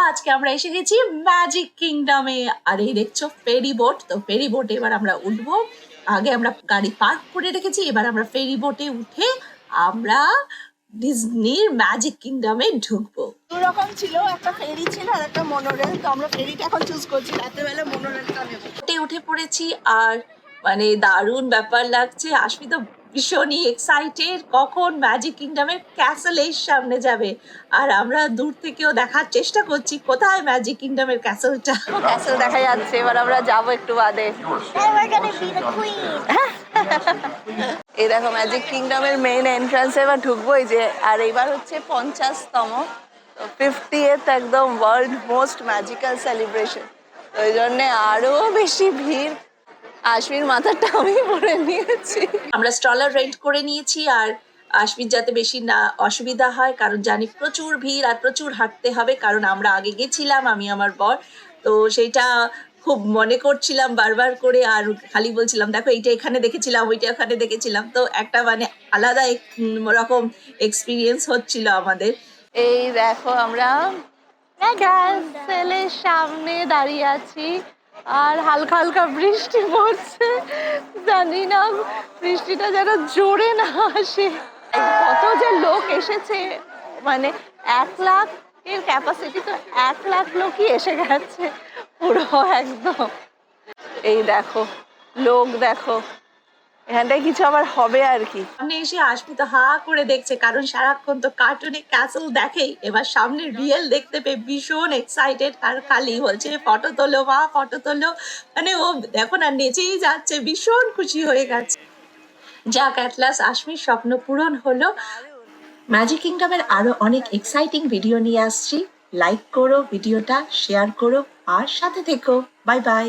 আজকে আমরা এসে গেছি ম্যাজিক কিংডমে। আর এই দেখছো ফেরি বোট, তো ফেরি বোটে এবার আমরা উঠবো। আগে আমরা গাড়ি পার্ক করে রেখেছি, এবার আমরা ফেরি বোটে উঠে আমরা ডিজনির ম্যাজিক কিংডমে ঢুকবো। দু রকম ছিল, একটা ফেরি ছিল আর একটা মনোরেল। তো আমরা ফেরিটা এখন চুজ করছি, রাত্রেবেলা মনোরেলটা নেব। বোটে উঠে পড়েছি আর মানে দারুণ ব্যাপার লাগছে। আসবি তো ভীষণই এক্সাইটেড কখন ম্যাজিক কিংডমের ক্যাসেলের সামনে যাবে। আর আমরা দূর থেকেও দেখার চেষ্টা করছি কোথায় ম্যাজিক কিংডমের ক্যাসেলটা। ক্যাসেল দেখা যাচ্ছে, এবার আমরা যাবো একটু বাদে। এই দেখো ম্যাজিক কিংডমের মেইন এন্ট্রান্সে এবার ঢুকবো। এই যে, আর এইবার হচ্ছে 50তম, তো 50th একদম ওয়ার্ল্ড মোস্ট ম্যাজিক্যাল সেলিব্রেশন। তো ওই জন্যে আরো বেশি ভিড়। আশমির মাথাটা আমি পরে নিয়েছি। আমরা স্ট্রলার রেন্ট করে নিয়েছি আর আশমির যাতে বেশি না অসুবিধা হয়, কারণ জানি প্রচুর ভিড় আর প্রচুর হাঁটতে হবে, কারণ আমরা আগে গেছিলাম আমি আমার বর, তো সেইটা খুব মনে করছিলাম বারবার করে। আর খালি বলছিলাম দেখো এইটা এখানে দেখেছিলাম, ওইটা ওখানে দেখেছিলাম। তো একটা মানে আলাদা রকম এক্সপিরিয়েন্স হচ্ছিল আমাদের। এই দেখো আমরা ক্যাসেলের সামনে দাঁড়িয়ে আছি আর হালকা হালকা বৃষ্টি পড়ছে। জানি না বৃষ্টিটা যেন জোরে না আসে। কত যে লোক এসেছে, মানে 1 লাখ এর ক্যাপাসিটি, তো 1 লাখ লোকই এসে গেছে পুরো একদম। এই দেখো লোক, দেখো এখানটায় কিছু আবার হবে আর কি। সামনে এসে আসবি তো হা করে দেখছে, কারণ সারাক্ষণ তো কার্টুনে ক্যাসেল দেখেই, এবার সামনে রিয়েল দেখতে পেয়ে ভীষণ এক্সাইটেড। আর খালি বলছে ফটো তোলো মা, ফটো তোলো। মানে ও দেখো না নেচেই যাচ্ছে, ভীষণ খুশি হয়ে গেছে। যাক অ্যাট লাস্ট আশমির স্বপ্ন পূরণ হলো। ম্যাজিক কিংডমের আরো অনেক এক্সাইটিং ভিডিও নিয়ে আসছি। লাইক করো ভিডিওটা, শেয়ার করো আর সাথে থেকো। Bye bye.